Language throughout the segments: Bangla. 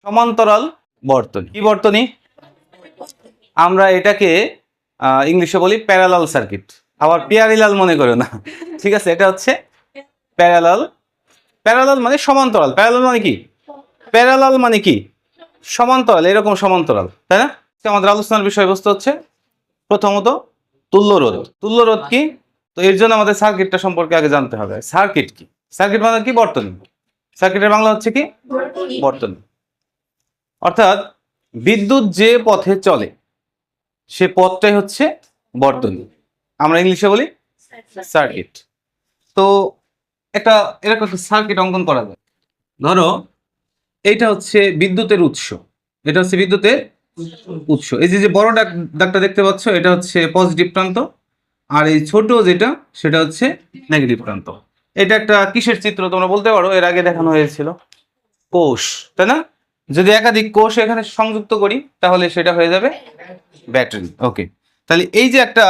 সমান্তরাল বর্তনী। কি বর্তনী? আমরা এটাকে ইংলিশে বলি প্যারালাল সার্কিট। আবার প্যারালাল মনে করো না, ঠিক আছে? এটা হচ্ছে প্যারালাল। প্যারালাল মানে সমান্তরাল। প্যারালাল মানে কি? প্যারালাল মানে কি? সমান্তরাল, এরকম সমান্তরাল, তাই না? আমাদের আলোচনার বিষয়বস্তু হচ্ছে প্রথমত তুল্য রোধ। তুল্য রোধ কি? তো এর জন্য আমাদের সার্কিটটা সম্পর্কে আগে জানতে হবে। সার্কিট কি? সার্কিট মানে কি? বর্তনী। সার্কিটের বাংলা হচ্ছে কি? বর্তনী। অর্থাৎ বিদ্যুৎ যে পথে চলে সে পথটাই হচ্ছে বর্তনী। আমরা ইংলিশে বলি সার্কিট। তো একটা এরকম একটা সার্কিট অঙ্কন করা যায়। ধরো এইটা হচ্ছে বিদ্যুতের উৎস, এটা হচ্ছে বিদ্যুতের উৎস। এই যে বড় দাগটা দেখতে পাচ্ছ, এটা হচ্ছে পজিটিভ প্রান্ত, আর এই ছোট যেটা সেটা হচ্ছে নেগেটিভ প্রান্ত। এটা একটা কিসের চিত্র তোমরা বলতে পারো? এর আগে দেখানো হয়েছিল কোষ, তাই না? যদি একাধিক কোষ এখানে সংযুক্ত করি তাহলে সেটা হয়ে যাবে ব্যাটারি। ওকে, তাহলে এই যে একটা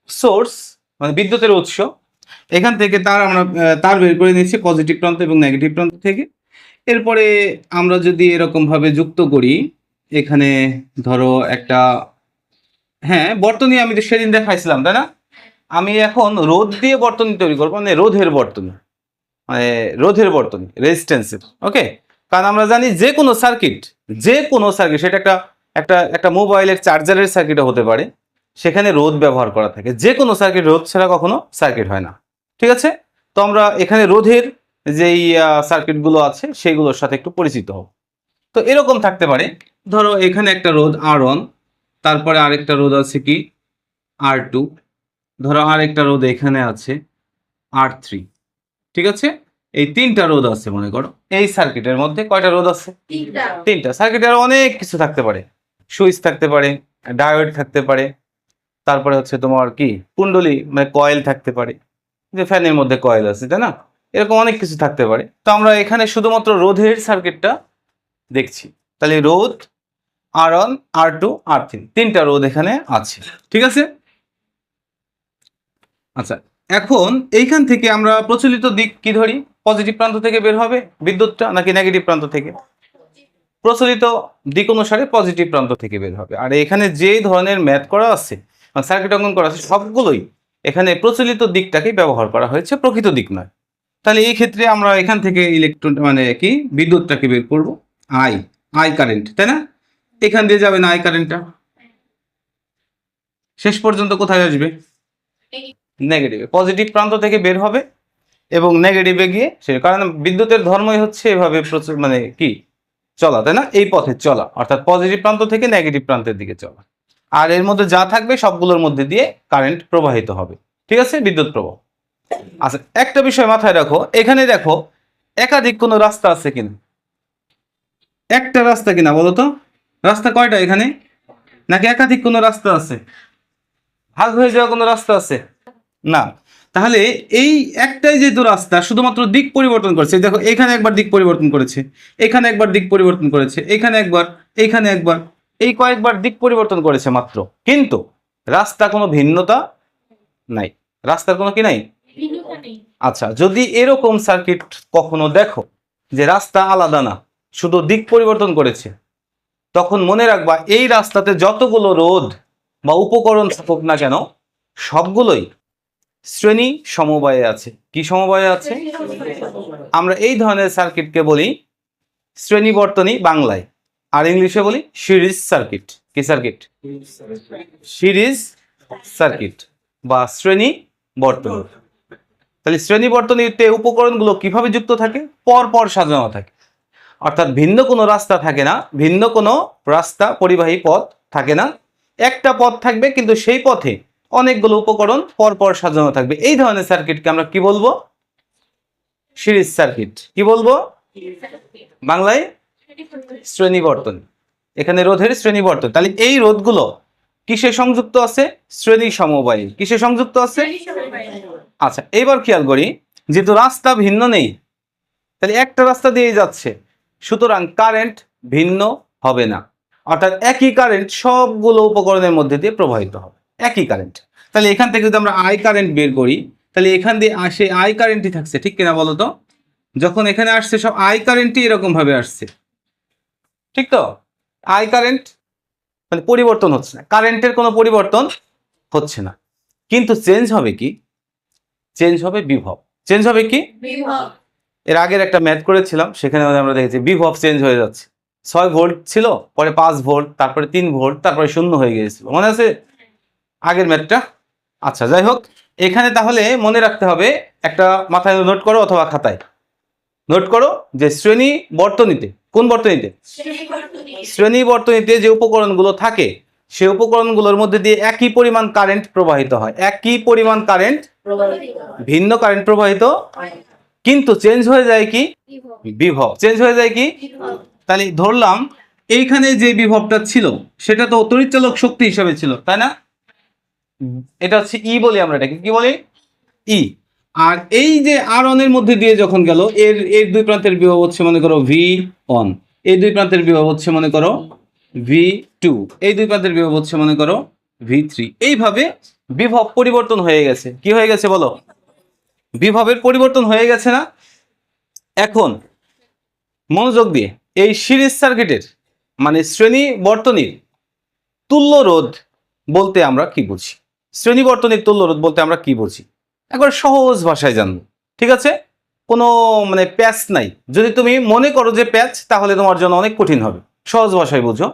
সোর্স মানে বিদ্যুতের উৎস, এখান থেকে আমরা তার বের করে নিয়েছি পজিটিভ প্রান্ত এবং নেগেটিভ প্রান্ত থেকে। এরপরে আমরা যদি এরকম ভাবে যুক্ত করি, এখানে ধরো একটা, হ্যাঁ বর্তনী আমি তো সেদিন দেখাইছিলাম, তাই না? আমি এখন রোধ দিয়ে বর্তনী তৈরি করবো, মানে রোধের বর্তনী, মানে রোধের বর্তনী, রেজিস্ট্যান্সের। ওকে, কারণ আমরা জানি যে কোনো সার্কিট সেটা একটা একটা একটা মোবাইলের চার্জারের সার্কিটও হতে পারে, সেখানে রোধ ব্যবহার করা থাকে। যে কোনো সার্কিট রোধ ছাড়া কখনো সার্কিট হয় না, ঠিক আছে? তো আমরা এখানে রোধের যেই সার্কিটগুলো আছে সেইগুলোর সাথে একটু পরিচিত হব। তো এরকম থাকতে পারে, ধরো এখানে একটা রোধ R1, তারপরে আরেকটা রোধ আছে কি R2, ধরো আরেকটা রোধ এখানে আছে R3, ঠিক আছে? এই তিনটা রোধ আছে মনে করো। এই সার্কিটের মধ্যে কয়টা রোধ আছে? তিনটা। সার্কিটের অনেক কিছু থাকতে পারে, সুইচ থাকতে পারে, ডায়োড থাকতে পারে, তারপরে হচ্ছে তোমার কি কুণ্ডলী মানে কয়েল থাকতে পারে, যে ফ্যানের মধ্যে কয়েল আছে, তাই না? এরকম অনেক কিছু থাকতে পারে। তো আমরা এখানে শুধুমাত্র রোধের সার্কিটটা দেখছি। তাহলে রোধ R1, R2, R3, তিনটা রোধ এখানে আছে, ঠিক আছে? আচ্ছা, এখন এইখান থেকে আমরা প্রচলিত দিক কি ধরি? পজিটিভ প্রান্ত থেকে বের হবে বিদ্যুৎটা নাকি নেগেটিভ প্রান্ত থেকে? প্রচলিত দিক অনুসারে পজিটিভ প্রান্ত থেকে বের হবে। আর এখানে যে ধরনের ম্যাথ করা আছে, সার্কিট অঙ্কন করা আছে, সবগুলোই এখানে প্রচলিত দিকটাকেই ব্যবহার করা হয়েছে, প্রকৃত দিক নয়। তাহলে এই ক্ষেত্রে আমরা এখান থেকে ইলেকট্রন মানে কি বিদ্যুৎটাকে বের করব, আই কারেন্ট, তাই না? এখান দিয়ে যাবে না আই কারেন্টটা, শেষ পর্যন্ত কোথায় আসবে? নেগেটিভে। পজিটিভ প্রান্ত থেকে বের হবে এবং নেগেটিভে গিয়ে সে, কারণ বিদ্যুতের ধর্মই হচ্ছে এভাবে প্রচুর মানে কি চলা, তাই না? এই পথে চলা, অর্থাৎ পজিটিভ প্রান্ত থেকে নেগেটিভ প্রান্তের দিকে চলা। আর এর মধ্যে যা থাকবে সবগুলোর মধ্যে দিয়ে কারেন্ট প্রবাহিত হবে, ঠিক আছে? বিদ্যুৎ প্রবাহ। আচ্ছা, একটা বিষয় মাথায় রাখো, এখানে দেখো একাধিক কোনো রাস্তা আছে কিনা? একটা রাস্তা কিনা বলো তো? রাস্তা কয়টা এখানে? নাকি একাধিক কোনো রাস্তা আছে? ভাগ হয়ে যাওয়া কোনো রাস্তা আছে? না। তাহলে এই একটাই যেহেতু রাস্তা, শুধুমাত্র দিক পরিবর্তন করেছে। দেখো এখানে একবার দিক পরিবর্তন করেছে, এখানে একবার দিক পরিবর্তন করেছে, এখানে একবার, এইখানে একবার, এই কয়েকবার দিক পরিবর্তন করেছে মাত্র, কিন্তু রাস্তা কোনো ভিন্নতা নাই। রাস্তার কোনো কি নাই? আচ্ছা, যদি এরকম সার্কিট কখনো দেখো যে রাস্তা আলাদা না, শুধু দিক পরিবর্তন করেছে, তখন মনে রাখবা এই রাস্তাতে যতগুলো রোধ বা উপকরণ থাকুক না কেন সবগুলোই শ্রেণী সমবায়ে আছে। কি সমবায়ে আছে? আমরা এই ধরনের সার্কিটকে বলি শ্রেণী বর্তনী বাংলায়, আর ইংলিশে বলি সিরিজ সার্কিট। কি সার্কিট? সিরিজ সার্কিট বা শ্রেণী বর্তনী। তাহলে শ্রেণী বর্তনীতে উপকরণগুলো কিভাবে যুক্ত থাকে? পর পর সাজানো থাকে, অর্থাৎ ভিন্ন কোনো রাস্তা থাকে না, ভিন্ন কোনো রাস্তা পরিবাহী পথ থাকে না। একটা পথ থাকবে কিন্তু সেই পথে অনেকগুলো উপকরণ পরপর সাজানো থাকবে। এই ধরনের সার্কিটকে আমরা কি বলবো? Series circuit. কি বলবো বাংলায়? শ্রেণী বর্তনী। এখানে রোধের শ্রেণী বর্তনী। তাহলে এই রোধগুলো কিসে সংযুক্ত আছে? শ্রেণী সমবায়ে। কিসে সংযুক্ত আছে? আচ্ছা, এবার খেয়াল করি, যেহেতু রাস্তা ভিন্ন নেই, তাহলে একটা রাস্তা দিয়ে যাচ্ছে, সুতরাং কারেন্ট ভিন্ন হবে না, অর্থাৎ একই কারেন্ট সবগুলো উপকরণের মধ্যে দিয়ে প্রবাহিত হবে, একই কারেন্ট। তাহলে এখান থেকে যদি আমরা আই কারেন্ট বের করি, তাহলে এখান দিয়ে আসে আই কারেন্টই থাকছে, ঠিক কিনা বলো তো? যখন এখানে আসছে সব আই কারেন্টই এরকম ভাবে আসছে, ঠিক তো? আই কারেন্ট মানে পরিবর্তন হচ্ছে না, কারেন্টের কোনো পরিবর্তন হচ্ছে না, কিন্তু চেঞ্জ হবে কি? চেঞ্জ হবে বিভব। চেঞ্জ হবে কি? এর আগের একটা ম্যাথ করেছিলাম, সেখানে আমরা দেখেছি বিভব চেঞ্জ হয়ে যাচ্ছে। 6 ভোল্ট ছিল, পরে 5 ভোল্ট, তারপরে 3 ভোল্ট, তারপরে 0 হয়ে গিয়েছিল, মনে আছে আগের ম্যাথটা? আচ্ছা, যাই হোক, এখানে তাহলে মনে রাখতে হবে, একটা মাথায় নোট করো অথবা খাতায় নোট করো যে শ্রেণী বর্তনীতে, কোন বর্তনীতে? শ্রেণী বর্তনীতে যে উপকরণগুলো থাকে সেই উপকরণগুলোর মধ্যে দিয়ে একই পরিমাণ কারেন্ট প্রবাহিত হয়, একই পরিমাণ কারেন্ট, ভিন্ন কারেন্ট প্রবাহিত, কিন্তু চেঞ্জ হয়ে যায় কি? বিভব। চেঞ্জ হয়ে যায় কি? তাহলে ধরলাম এইখানে যে বিভবটা ছিল সেটা তো তড়িৎচালক শক্তি হিসেবে ছিল, তাই না? এটা হচ্ছে ই বলি আমরা, এটাকে কি বলি? ই। আর এই যে আর অন এর মধ্যে দিয়ে যখন গেল, এর এর দুই প্রান্তের বিভব হচ্ছে মনে করো ভি অন, এই দুই প্রান্তের বিভব হচ্ছে মনে করো ভি টু, এই দুই প্রান্তের বিভব হচ্ছে মনে করো ভি থ্রি। এইভাবে বিভব পরিবর্তন হয়ে গেছে। কি হয়ে গেছে বলো? বিভবের পরিবর্তন হয়ে গেছে না? এখন মনোযোগ দিয়ে, এই সিরিজ সার্কিটের মানে শ্রেণী বর্তনীর তুল্য রোধ বলতে আমরা কি বুঝি? শ্রেণী বর্তনীর তুল্য রোধ বলতে আমরা কি বুঝি একবার সহজ ভাষায় জানবো, ঠিক আছে? কোনো মানে প্যাচ নাই। যদি তুমি মনে করো যে প্যাচ, তাহলে তোমার জন্য অনেক কঠিন হবে। সহজ ভাষায় বুঝো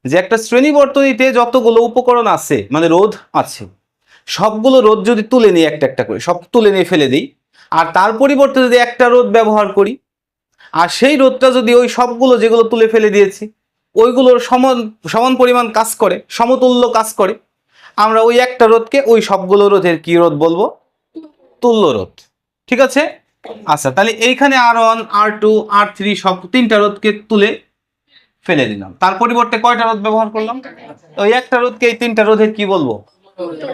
যে একটা শ্রেণী বর্তনীতে যতগুলো উপকরণ আছে মানে রোধ আছে, সবগুলো রোধ যদি তুলে নিই, একটা একটা করে সব তুলে নিয়ে ফেলে দিই, আর তার পরিবর্তে যদি একটা রোধ ব্যবহার করি, আর সেই রোধটা যদি ওই সবগুলো যেগুলো তুলে ফেলে দিয়েছি ওইগুলোর সমান সমান পরিমাণ কাজ করে, সমতুল্য কাজ করে, আমরা ওই একটা রোধকে ওই সবগুলো রোধের কি রোধ বলবো? তুল্য রোধ। ঠিক আছে? আচ্ছা, তাহলে এইখানে R1 R2 R3 সব তিনটা রোধকে তুলে ফেলে দিলাম, তার পরিবর্তে কয়টা রোধ ব্যবহার করলাম? ওই একটা রোধকে এই তিনটা রোধের কি বলবো?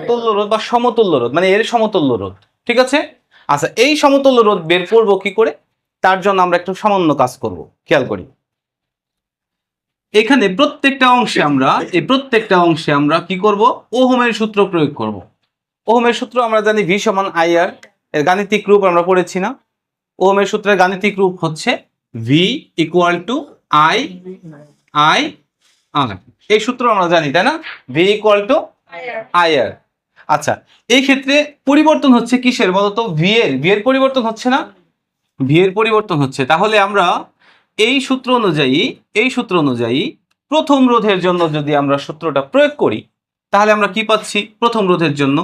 তুল্য রোধ বা সমতুল্য রোধ, মানে এর সমতুল্য রোধ। ঠিক আছে? আচ্ছা, এই সমতুল্য রোধ বের করবো কি করে? তার জন্য আমরা একটু সামান্য কাজ করব, খেয়াল করি। এখানে প্রত্যেকটা অংশে আমরা কি করব? ওহমের সূত্র প্রয়োগ করব। ওহমের সূত্র আমরা জানি ভি সমান আই আর, এর গাণিতিক রূপ আমরা পড়েছি না? ওহমের সূত্রের গাণিতিক রূপ হচ্ছে V equal to I I R. এই সূত্র আমরা জানি, তাই না? V equal to I R. আচ্ছা, এই ক্ষেত্রে পরিবর্তন হচ্ছে কিসের বলতো? ভি এর পরিবর্তন হচ্ছে না? ভি এর পরিবর্তন হচ্ছে। তাহলে আমরা এই সূত্র অনুযায়ী প্রথম রোধের জন্য যদি আমরা সূত্রটা প্রয়োগ করি, তাহলে আমরা কি পাচ্ছি প্রথম রোধের জন্য?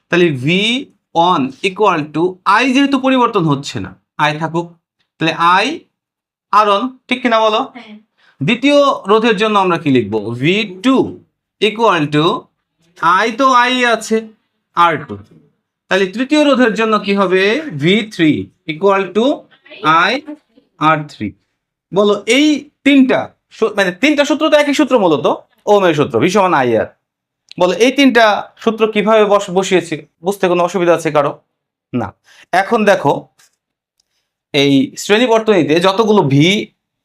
তাহলে V on equal to I, যেহেতু পরিবর্তন হচ্ছে না আই থাকুক, তাহলে আই আর অন, ঠিক কিনা বলো? দ্বিতীয় রোধের জন্য আমরা কি লিখবো? V two equal to I, তো আই আছে, আর টু। তাহলে তৃতীয় রোধের জন্য কি হবে? V three equal to I R three. বলো, এই তিনটা মানে তিনটা সূত্র তো একই সূত্র, মূলত ওহমের সূত্র ভি সমান আই আর। বলো, এই তিনটা সূত্র কিভাবে বসিয়েছি? বুঝতে কোনো অসুবিধা আছে কারো? না। এখন দেখো, এই শ্রেণী বর্তনীতে যতগুলো ভি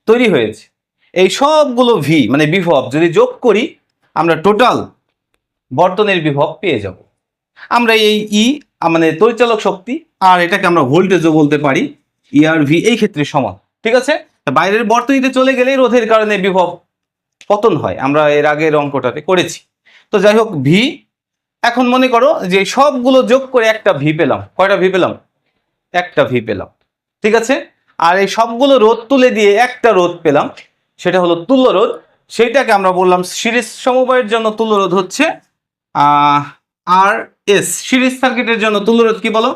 তৈরি হয়েছে, এই সবগুলো ভি মানে বিভব যদি যোগ করি, আমরা টোটাল বর্তনীর বিভব পেয়ে যাব। আমরা এই ই মানে তড়িৎচালক শক্তি, আর এটাকে আমরা ভোল্টেজও বলতে পারি, ই আর ভি এই ক্ষেত্রে সমান। ঠিক আছে? বাইরের বর্তনীতে চলে গেলেই রোধের কারণে বিভব পতন হয়, আমরা এর আগের অঙ্কটাতে করেছি। তো যাই হোক, ভি, এখন মনে করো যে সবগুলো যোগ করে একটা ভি পেলাম। কয়টা ভি পেলাম? একটা ভি পেলাম। ঠিক আছে? আর এই সবগুলো রোধ তুলে দিয়ে একটা রোধ পেলাম, সেটা হলো তুল্য রোধ। সেইটাকে আমরা বললাম সিরিজ সমবায়ের জন্য তুল্য রোধ হচ্ছে আর এস। সিরিজ সার্কিটের জন্য তুল্য রোধ কি বলো?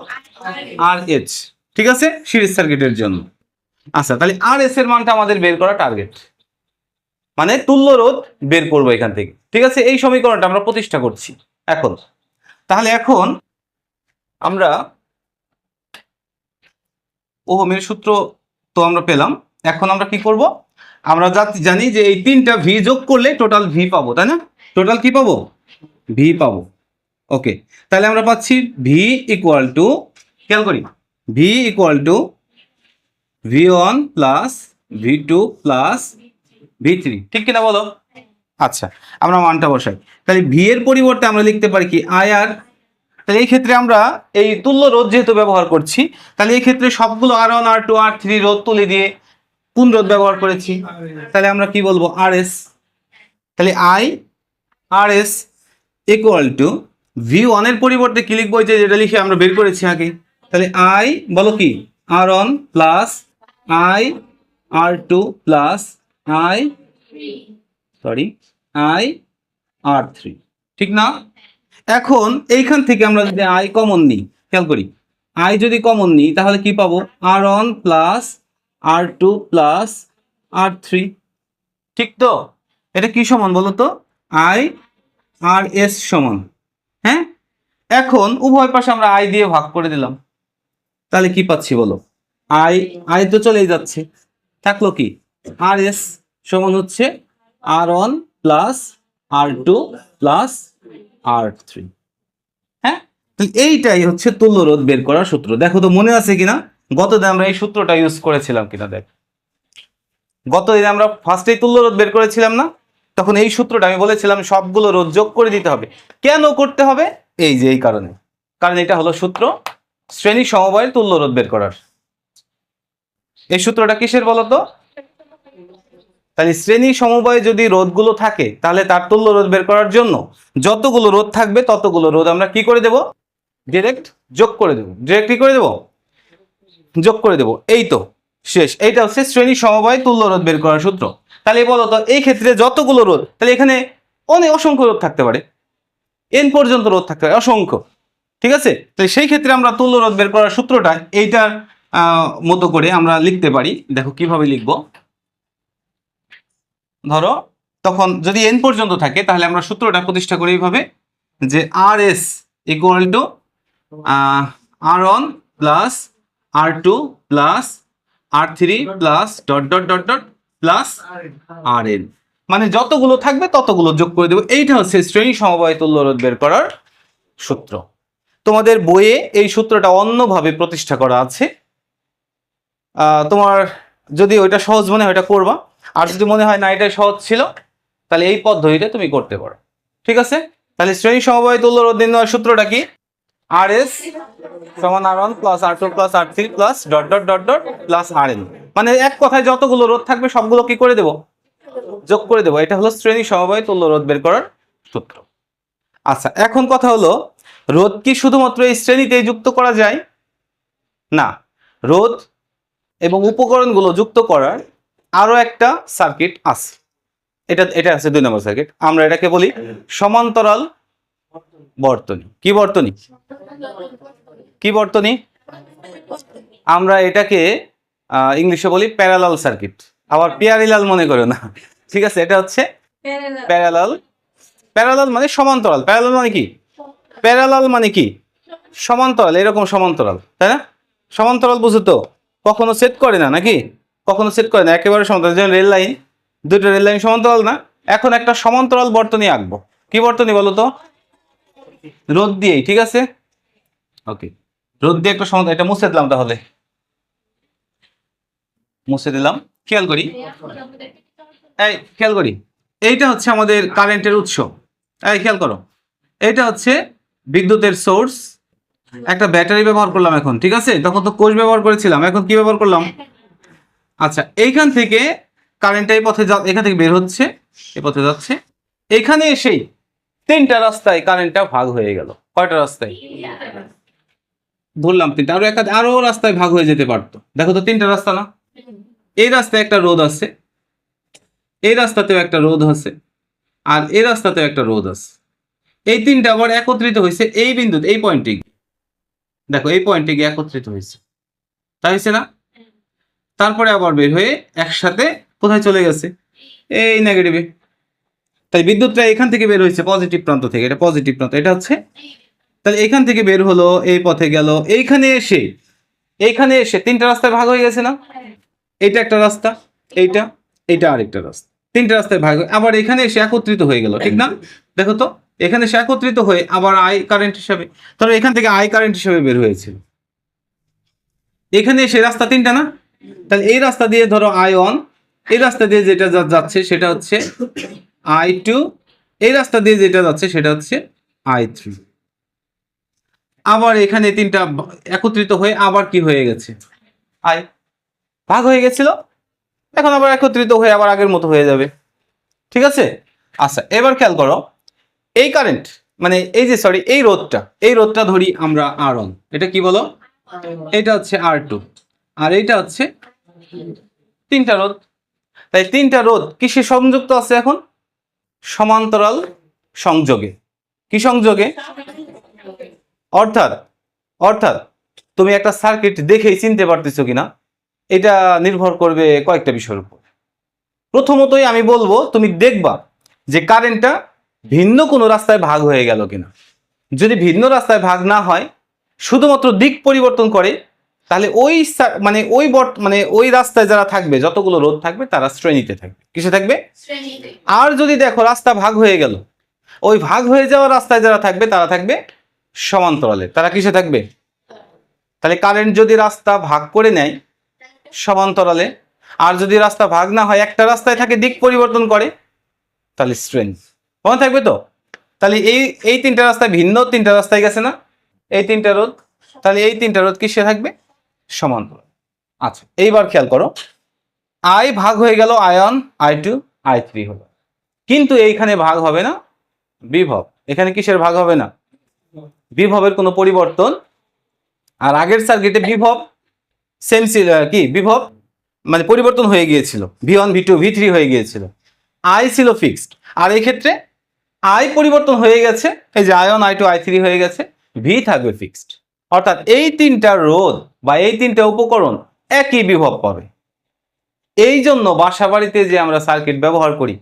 আর এইচ। ঠিক আছে? সিরিজ সার্কিটের জন্য। আচ্ছা, তাহলে আর এস এর মানটা আমাদের বের করা টার্গেট, মানে তুল্য রোধ বের করবো এখান থেকে। ঠিক আছে? এই সমীকরণটা আমরা প্রতিষ্ঠা করছি এখন। তাহলে এখন আমরা ওহমের সূত্র তো আমরা পেলাম, এখন আমরা কি করব? আমরা জানি যে এই তিনটা ভি যোগ করলে টোটাল ভি পাবো, তাই না? টোটাল কি পাবো? ভি পাবো। ওকে, তাহলে আমরা পাচ্ছি ভি ইকুয়াল টু, খেয়াল করি, V equal to V one plus V two plus V three. ঠিক কিনা বলো? আচ্ছা, আমরা মানটা বসাই। তাহলে ভি এর পরিবর্তে আমরা লিখতে পারি কি? আই আর। তাহলে এই ক্ষেত্রে আমরা এই তুল্য রোধ যেহেতু ব্যবহার করছি, তাহলে এই ক্ষেত্রে সবগুলো আর ওয়ান আর টু আর থ্রি রোধ তুলে দিয়ে কোন রোধ ব্যবহার করেছি, তাহলে আমরা কি বলবো আর এস। তাহলে I R S equal to V ওয়ানের পরিবর্তে কি লিখবো, যেটা লিখে আমরা বের করেছি আগে। তাহলে আই বলো কি R one plus I R two plus I I R three, ঠিক না? এখন এইখান থেকে আমরা যদি আই কমন নিই, খেয়াল করি আই যদি কমন নিই তাহলে কি পাবো, আর one plus R two plus R three, ঠিক তো? এটা কি সমান বলো তো, আই আর এস সমান। হ্যাঁ, এখন উভয় পাশে আমরা আই দিয়ে ভাগ করে দিলাম, তাহলে কি পাচ্ছি বলো, আই আই তো চলেই যাচ্ছে, থাকলো কি আর এস সমান হচ্ছে আর one plus R two plus R three. হ্যাঁ, এইটাই হচ্ছে তুল্য রোধ বের করার সূত্র। দেখো তো মনে আছে কিনা, গতদিন আমরা এই সূত্রটা ইউজ করেছিলাম কিনা। দেখ, গতদিন আমরা ফার্স্টেই তুল্য রোধ বের করেছিলাম না, তখন এই সূত্রটা আমি বলেছিলাম সবগুলো রোধ যোগ করে দিতে হবে। কেন করতে হবে, এই যে এই কারণে, কারণ এটা হলো সূত্র শ্রেণী সমবায়ের তুল্য রোধ বের করার। এই সূত্রটা কিসের বলতো, তাহলে শ্রেণী সমবায়ে যদি রোধগুলো থাকে তাহলে তার তুল্য রোধ বের করার জন্য যতগুলো রোধ থাকবে ততগুলো রোধ আমরা কি করে দেব, ডিরেক্ট যোগ করে দেব। ডিরেক্ট কি করে দেব, যোগ করে দেব। এই তো শেষ, এইটা হচ্ছে শ্রেণী সমবায় তুল্য রোধ বের করার সূত্র। তাহলে বলতো এই ক্ষেত্রে যতগুলো রোধ, তাহলে এখানে অনেক অসংখ্য রোধ থাকতে পারে, এন পর্যন্ত রোধ থাকতে পারে অসংখ্য, ঠিক আছে? তাই সেই ক্ষেত্রে আমরা তুল্য রোধ বের করার সূত্রটা এইটার মতো করে আমরা লিখতে পারি। দেখো কিভাবে লিখবো, ধরো তখন যদি এন পর্যন্ত থাকে তাহলে আমরা সূত্রটা প্রতিষ্ঠা করি এইভাবে, যে R S equal to R one plus R two plus R three plus dot dot dot dot plus R N, মানে যতগুলো থাকবে ততগুলো যোগ করে দেবো। এইটা হচ্ছে শ্রেণী সমবায় তুল্য রোধ বের করার সূত্র। তোমাদের বইয়ে এই সূত্রটা অন্যভাবে প্রতিষ্ঠা করা আছে, তোমার যদি ওইটা সহজ মনে হয় ওইটা করবা, আর যদি মনে হয় না এটাই সহজ ছিল তাহলে এই পদ্ধতিটা তুমি করতে পারো, ঠিক আছে? তাহলে শ্রেণী সমবায় তুল্য রোধ নির্ণয়ের সূত্রটা কি, আর এস সমান R one plus R two plus R three plus dot dot dot dot plus R N, মানে এক কথায় যতগুলো রোধ থাকবে সবগুলো কি করে দেবো, যোগ করে দেবো। এটা হলো শ্রেণী সমবায় তুল্য রোধ বের করার সূত্র। আচ্ছা, এখন কথা হলো রোধ কি শুধুমাত্র এই শ্রেণীতে যুক্ত করা যায়? না, রোধ এবং উপকরণগুলো যুক্ত করার আরো একটা সার্কিট আছে। এটা আছে 2 নম্বর সার্কিট, আমরা এটাকে বলি সমান্তরাল বর্তনী। কি বর্তনী, কি বর্তনী? আমরা এটাকে ইংলিশে বলি প্যারালাল সার্কিট, আবার প্যারালাল মনে করো না, ঠিক আছে? এটা হচ্ছে প্যারালাল। প্যারালাল মানে সমান্তরাল। প্যারালাল মানে কি, প্যারালাল মানে কি সমান্তরাল, এরকম সমান্তরাল, তাই না? সমান্তরাল বুঝো তো, কখনো সেট করে না নাকি, কখনো সেট করে না, একেবারে সমান্তরাল। যেমন রেল লাইন, দুটো রেল লাইন সমান্তরাল না? এখন একটা সমান্তরাল বর্তনী আঁকবো। কি বর্তনী বলো তো, রোধ দিয়েই, ঠিক আছে? ওকে, রোধ দিয়ে একটা সমান্তরাল, এটা মুছে দিলাম, তাহলে মুছে দিলাম। খেয়াল করি, এই খেয়াল করি, এইটা হচ্ছে আমাদের কারেন্টের উৎস। এই খেয়াল করো, এইটা হচ্ছে বিদ্যুতের সোর্স। একটা ব্যাটারি ব্যবহার করলাম এখন, ঠিক আছে? তখন তো কোষ ব্যবহার করেছিলাম, এখন কি ব্যবহার করলাম? আচ্ছা, এইখান থেকে কারেন্টটা এই পথে এখান থেকে বের হচ্ছে, এই পথে যাচ্ছে, এখানে এসেই 3টা রাস্তায় কারেন্টটা ভাগ হয়ে গেল। কয়টা রাস্তায় ধরলাম? 3টা। আরো রাস্তায় ভাগ হয়ে যেতে পারতো। দেখো তো 3টা রাস্তা না? এই রাস্তায় একটা রোধ আছে, এই রাস্তাতেও একটা রোধ আছে, আর এই রাস্তাতেও একটা রোধ আছে। এই 3টা আবার একত্রিত হয়েছে এই বিন্দুতে, এই পয়েন্টে। দেখো এই পয়েন্টে গিয়ে একত্রিত হয়েছে, তাই হয়েছে না? তারপরে আবার বের হয়ে একসাথে কোথায় চলে গেছে, এই নেগেটিভে। তাই বিদ্যুৎটা এখান থেকে বের হয়েছে পজিটিভ প্রান্ত থেকে, এটা পজিটিভ প্রান্ত, এটা হচ্ছে। তাহলে এখান থেকে বের হলো, এই পথে গেল, এইখানে এসে 3টা রাস্তায় ভাগ হয়ে গেছে না? এইটা একটা রাস্তা, এইটা, এইটা আরেকটা রাস্তা, 3টা রাস্তায় ভাগ হয়ে আবার এখানে এসে একত্রিত হয়ে গেল, ঠিক না? দেখো তো, এখানে এসে একত্রিত হয়ে আবার আই কারেন্ট হিসাবে, ধরো এখান থেকে আই কারেন্ট হিসাবে বের হয়েছিল, এখানে এসে রাস্তা 3টা না? তাহলে এই রাস্তা দিয়ে ধরো I1, এই রাস্তা দিয়ে যেটা যাচ্ছে সেটা হচ্ছে I2, এই রাস্তা দিয়ে যেটা যাচ্ছে সেটা হচ্ছে I3। আবার এখানে 3টা একত্রিত হয়ে আবার কি হয়ে গেছে, আই ভাগ হয়ে গেছিল, এখন আবার একত্রিত হয়ে আবার আগের মতো হয়ে যাবে। ঠিক আছে? আচ্ছা, এবার খেয়াল করো, এই কারেন্ট মানে এই যে সরি এই রোধটা ধরি আমরা R1, এটা কি বলো? এটা হচ্ছে R2, আর এইটা হচ্ছে তিনটা রোধ। তাই তিনটা রোধ কিসে সংযুক্ত আছে এখন? সমান্তরাল সংযোগে। কি সংযোগে? অর্থাৎ অর্থাৎ তুমি একটা সার্কিট দেখেই চিনতে পারতেছো কিনা এটা নির্ভর করবে কয়েকটা বিষয়ের উপর। প্রথমতই আমি বলবো তুমি দেখবা যে কারেন্টটা ভিন্ন কোনো রাস্তায় ভাগ হয়ে গেল কিনা। যদি ভিন্ন রাস্তায় ভাগ না হয়, শুধুমাত্র দিক পরিবর্তন করে, তাহলে ওই রাস্তায় যারা থাকবে, যতগুলো রোধ থাকবে তারা শ্রেণীতে থাকবে। কিসে থাকবে? আর যদি দেখো রাস্তা ভাগ হয়ে গেল, ওই ভাগ হয়ে যাওয়া রাস্তায় যারা থাকবে তারা থাকবে সমান্তরালে। তারা কিসে থাকবে? তাহলে কারেন্ট যদি রাস্তা ভাগ করে নেয় সমান্তরালে, আর যদি রাস্তা ভাগ না হয় একটা রাস্তায় থাকে দিক পরিবর্তন করে, তাহলে শ্রেণী। মনে থাকবে তো? তাহলে এই তিনটা রাস্তায় ভিন্ন তিনটা রাস্তায় গেছে না এই তিনটা রোধ, তাহলে এই তিনটা রোধ কিসে থাকবে? সমান্তরাল। আচ্ছা, এইবার খেয়াল করো, আই ভাগ হয়ে গেল আয়ন, I2 I3 হলো, কিন্তু এইখানে ভাগ হবে না বিভব। এখানে কিসের ভাগ হবে না? বিভবের কোনো পরিবর্তন। আর আগের সার্কিটে বিভব সেম ছিল, কি বিভব মানে পরিবর্তন হয়ে গিয়েছিল, V1 V2 V3 হয়ে গিয়েছিল, আই ছিল ফিক্সড। আর এই ক্ষেত্রে আই পরিবর্তন হয়ে গেছে, এই যে আয়ন I2 I3 হয়ে গেছে, ভি থাকবে ফিক্সড। অর্থাৎ এই তিনটা রোধ বা এই তিনটা উপকরণ একই বিভব পাবে। এই জন্য বাসা বাড়িতে যে আমরা সার্কিট ব্যবহার করি,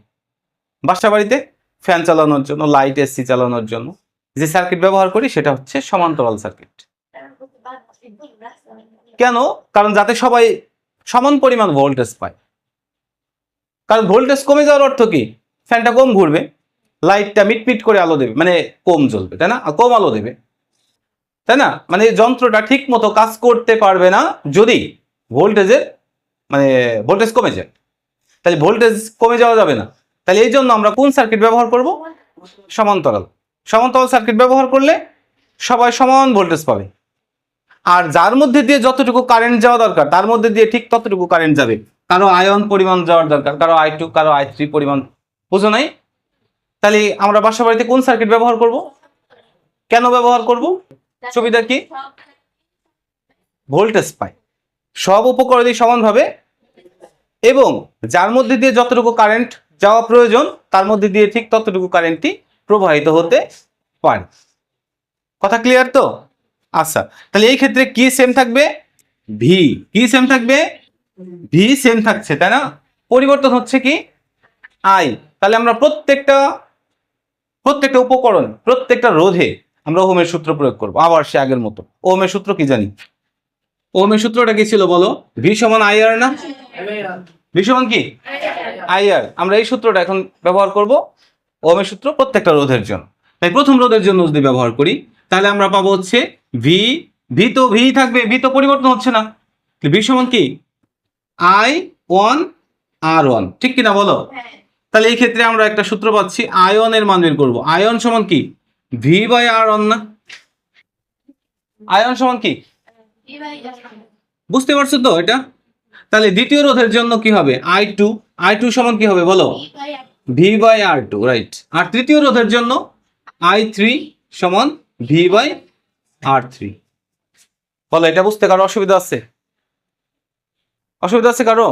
বাসা বাড়িতে ফ্যান চালানোর জন্য, লাইট এসি চালানোর জন্য যে সার্কিট ব্যবহার করি সেটা হচ্ছে সমান্তরাল সার্কিট। কেন? কারণ যাতে সবাই সমান পরিমাণ ভোল্টেজ পায়। কারণ ভোল্টেজ কমে যাওয়ার অর্থ কি? ফ্যানটা কম ঘুরবে, লাইটটা মিটমিট করে আলো দেবে, মানে কম জ্বলবে, তাই না? কম আলো দেবে, তাই না? মানে যন্ত্রটা ঠিক মতো কাজ করতে পারবে না যদি ভোল্টেজ কমে যায়। তাহলে ভোল্টেজ কমে যাওয়া যাবে না। তাহলে এই জন্য আমরা কোন সার্কিট ব্যবহার করব? সমান্তরাল। সমান্তরাল সার্কিট ব্যবহার করলে সবাই সমান ভোল্টেজ পাবে, আর যার মধ্যে দিয়ে যতটুকু কারেন্ট যাওয়া দরকার তার মধ্যে দিয়ে ঠিক ততটুকু কারেন্ট যাবে। কারো আয়ন পরিমাণ যাওয়ার দরকার, কারো I2 কারো I3 পরিমাণ, বুঝো নাই? তাহলে আমরা বাসা বাড়িতে কোন সার্কিট ব্যবহার করব? কেন ব্যবহার করব? সুবিধা কি? ভোল্টেজ পায় সব উপকরণই সমানভাবে, এবং যার মধ্যে দিয়ে যতটুকু কারেন্ট যাওয়া প্রয়োজন তার মধ্যে দিয়ে ঠিক ততটুকু কারেন্টই প্রবাহিত হতে পারে। কথা ক্লিয়ার তো? আচ্ছা, তাহলে এই ক্ষেত্রে কি সেম থাকবে? ভি। কি সেম থাকবে? ভি সেম থাকছে, তাই না? পরিবর্তন হচ্ছে কি? আই। তাহলে আমরা প্রত্যেকটা উপকরণ, প্রত্যেকটা রোধে আমরা ওহমের সূত্র প্রয়োগ করব। আবার সে আগের মতো। ওহমের সূত্র কি জানি? ওহমের সূত্রটা কি ছিল বলো? ভি সমান IR না? ভি সমান কি? IR। আমরা এই সূত্রটা এখন ব্যবহার করব ওহমের সূত্র প্রত্যেকটা রোধের জন্য। তাই প্রথম রোধের জন্য যদি ব্যবহার করি তাহলে আমরা পাবো হচ্ছে ভি। ভি থাকবে, ভি তো পরিবর্তন হচ্ছে না। ভি সমান কি? I1 R1, ঠিক কিনা বলো? তাহলে এই ক্ষেত্রে আমরা একটা সূত্র পাচ্ছি, আয়নের মান বের করবো। আয়ন সমান কি? V/R1 না? আয়ন সমান কি? বুঝতে পারছো তো এটা? তাহলে দ্বিতীয় রোধের জন্য কি হবে? I2 সমান কি হবে বলো? V/R2, right. আর তৃতীয় রোধের জন্য I3 সমান V/R3। বলো, এটা বুঝতে কারো অসুবিধা আছে? অসুবিধা আছে কারো?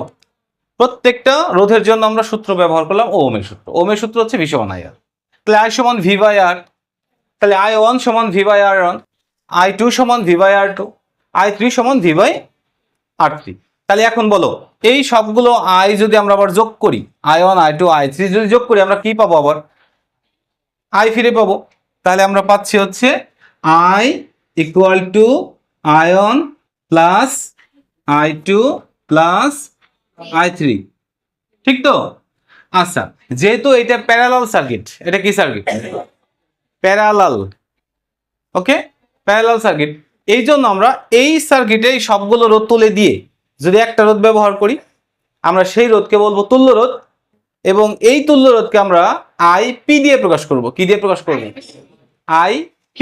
প্রত্যেকটা রোধের জন্য আমরা সূত্র ব্যবহার করলাম ওহমের সূত্র। ওহমের সূত্র হচ্ছে V সমান IR। তাহলে I সমান V/R, তাহলে I1 সমান V/R1, I2 সমান V/R2, I3 সমান V/R3। তাহলে এখন বলো, এই সবগুলো I যদি আমরা আবার যোগ করি, I1 I2 I3 যদি যোগ করি আমরা কি পাবো? আবার I ফিরে পাবো। তাহলে আমরা পাচ্ছি হচ্ছে I equal to ion plus I2 plus I3, ঠিক তো? আচ্ছা, যেহেতু এটা প্যারালাল সার্কিট, এটা কি সার্কিট? প্যারালাল। ওকে, প্যারালাল সার্কিট। এই জন্য আমরা এই সার্কিটে সবগুলো রোধ তুলে দিয়ে যদি একটা রোধ ব্যবহার করি, আমরা সেই রোধকে বলবো তুল্য রোধ, এবং এই তুল্য রোধকে আমরা IP দিয়ে প্রকাশ করব। কি দিয়ে প্রকাশ করব? IP।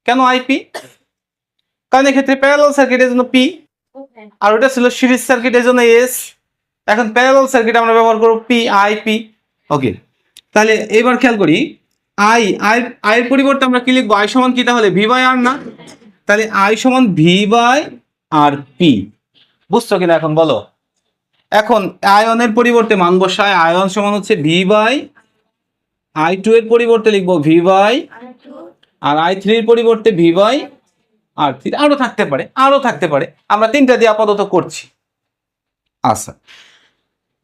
কেন IP? কারণ এক্ষেত্রে প্যারালাল সার্কিটের জন্য P, আর ওটা ছিল সিরিজ সার্কিটের জন্য S। এখন প্যারালাল সার্কিট আমরা ব্যবহার করব পি আই পি। ওকে, তাহলে এবার খেয়াল করি আই এর পরিবর্তে আমরা কি লিখবো? আই সমান কি তাহলে ভি বাই আর না? তাহলে আই সমান ভি বাই আর পি। বুঝছো কিনা এখন বলো? এখন আয়নের পরিবর্তে মান বসায়, আয়ন সমান হচ্ছে ভি বাই আই টু এর পরিবর্তে লিখবো V by R I three এর পরিবর্তে ভি বাই আর থ্রি। আরো থাকতে পারে, আমরা তিনটা দিয়ে আপাতত করছি। আচ্ছা,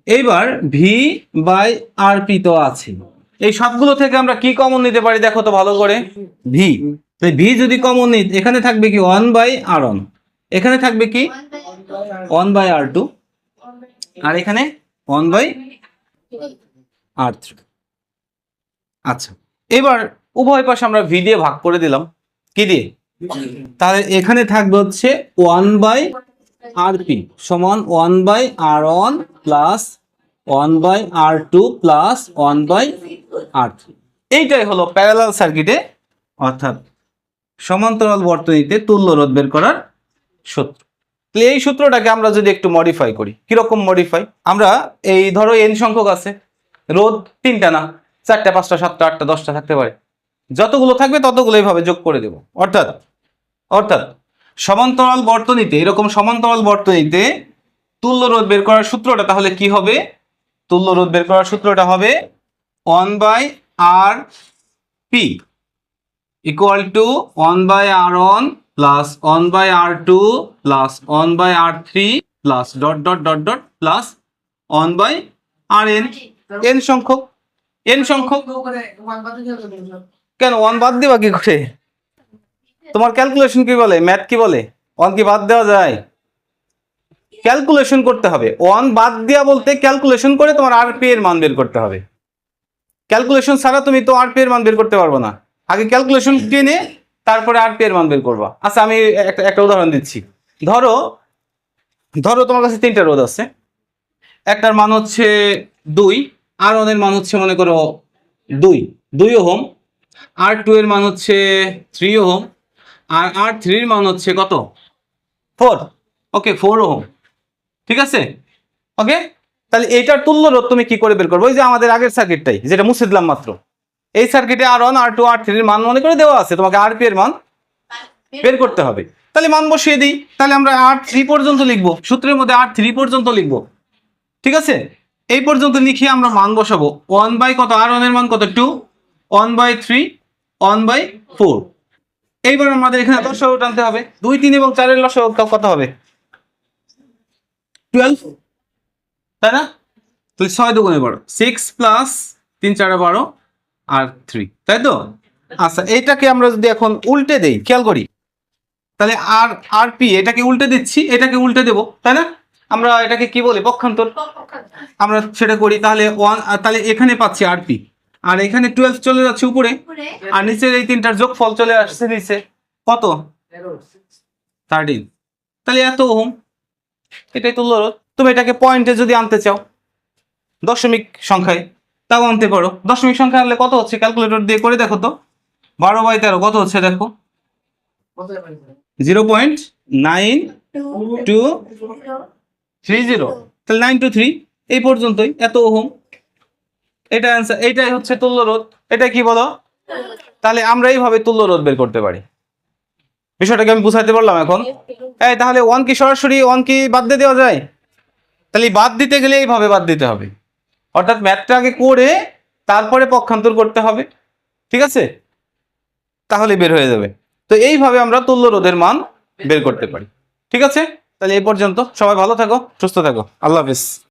এইবার ভি বাই আর পি তো আছে, এই সবগুলো থেকে আমরা কি কমন নিতে পারি দেখো তো ভালো করে। ভি, ভি যদি কমন নিই এখানে থাকবে কি 1 বাই আর ওয়ান, এখানে থাকবে কি 1 বাই আর টু, আর এখানে 1 বাই আর থ্রি। আচ্ছা, এবার উভয় পাশে আমরা ভি দিয়ে ভাগ করে দিলাম, কি দিয়ে? তাহলে এখানে থাকবে হচ্ছে 1 বাই আর পি সমান 1 by R one plus 1 by R two plus 1 by R three. এইটাই হলো প্যারালাল সার্কিটে অর্থাৎ সমান্তরাল বর্তনীতে তুল্য রোধ বের করার সূত্র। তাহলে এই সূত্রটাকে আমরা যদি একটু মডিফাই করি, কিরকম মডিফাই? আমরা এই ধরো এন সংখ্যক আছে, রোধ তিনটা না, 4টা 5টা 7টা 8টা 10টা থাকতে পারে, যতগুলো থাকবে ততগুলো এইভাবে যোগ করে দেব। অর্থাৎ সমান্তরাল বর্তনীতে, এরকম সমান্তরাল বর্তনীতে তুল্য রোধ বের করার সূত্রটা তাহলে কি হবে? তুল্য রোধ বের করার সূত্রটা হবে 1 by R P equal to 1 by R one plus 1 by R two plus 1 by R three plus dot dot dot dot plus 1 by R N. N সংখ্যক কেন 1 বাদ দিবা কি করে? তোমার ক্যালকুলেশন কি বলে, ম্যাথ কি বলে? 1 কি বাদ দেওয়া যায়? ক্যালকুলেশন করতে হবে। 1 বাদ দেওয়া বলতে ক্যালকুলেশন করে তোমার আরপি এর মান বের করতে হবে। ক্যালকুলেশন ছাড়া তুমি তো আরপি এর মান বের করতে পারবে না, আগে ক্যালকুলেশন টেনে তারপরে আরপি এর মান বের করবা। আচ্ছা, আমি একটা উদাহরণ দিচ্ছি। ধরো তোমার কাছে 3টা রোধ আছে, একটার মান হচ্ছে 2, আর ওয়ানের মান হচ্ছে মনে করো 2 ওহম, আর টু এর মান হচ্ছে 3 ওহম, আর আর থ্রির মান হচ্ছে কত? 4। ওকে, 4 ওহম, ঠিক আছে। ওকে, তাহলে এইটার তুল্য রোধ তুমি কি করে বের করবে? ওই যে আমাদের আগের সার্কিটটাই, যেটা মুছে দিলাম মাত্র। এই সার্কিটে আর ওয়ান আর টু আর থ্রির মান মনে করে দেওয়া আছে, তোমাকে আরপি এর মান বের করতে হবে। তাহলে মান বসিয়ে দিই, তাহলে আমরা আর থ্রি পর্যন্ত লিখবো, সূত্রের মধ্যে আর থ্রি পর্যন্ত লিখবো, ঠিক আছে। এই পর্যন্ত লিখে আমরা মান বসাবো। 1 বাই কত? আর ওয়ানের মান কত? 2, 1 বাই 3, 1 বাই 4। এইবার আমাদের এখানে লসাগু টানতে হবে। 2, 3 এবং 4 এর লসাগু কত হবে? 12, তাই না? তাহলে 6 দুগুণে 12, 6 প্লাস 3 4 12 আর 3, তাই তো? আচ্ছা, এইটাকে আমরা যদি এখন উল্টে দেই, খেয়াল করি, তাহলে আর আর পি এটাকে উল্টে দিচ্ছি, এটাকে উল্টে দেব, তাই না? আমরা এটাকে কি বলি? পক্ষান্তর। আমরা সেটা করি, তাহলে 1, তাহলে এখানে পাচ্ছি আর পি, আর এখানে 12 চলে যাচ্ছে উপরে, আর নিচের এই তিনটার যোগফল চলে আসছে নিচে কত? 13। তাহলে এত ওহম, এটাই তুল্য রোধ। তুমি এটাকে পয়েন্টে যদি আনতে চাও, দশমিক সংখ্যায়, তাও আনতে পারো। দশমিক সংখ্যা আনলে কত হচ্ছে? ক্যালকুলেটর দিয়ে করে দেখো তো। 12 বাই 13 কত হচ্ছে দেখো? 0.9230। তাহলে 923 এই পর্যন্তই, এত ওহম। এটা অ্যান্সার, এইটাই হচ্ছে তুল্য রোধ। এটা কি বলো? তাহলে আমরা এইভাবে তুল্য রোধ বের করতে পারি। বিষয়টাকে আমি বুঝাইতে পারলাম এখন? এই তাহলে 1 কি সরাসরি 1 কি বাদ দিয়ে দেওয়া যায়? তাহলে বাদ দিতে গেলে এইভাবে বাদ দিতে হবে, অর্থাৎ ম্যাথটা আগে করে তারপরে পক্ষান্তর করতে হবে, ঠিক আছে? তাহলে বের হয়ে যাবে। তো এইভাবে আমরা তুল্য রোধের মান বের করতে পারি, ঠিক আছে? তাহলে এই পর্যন্ত, সবাই ভালো থাকো, সুস্থ থাকো, আল্লাহ হাফেজ।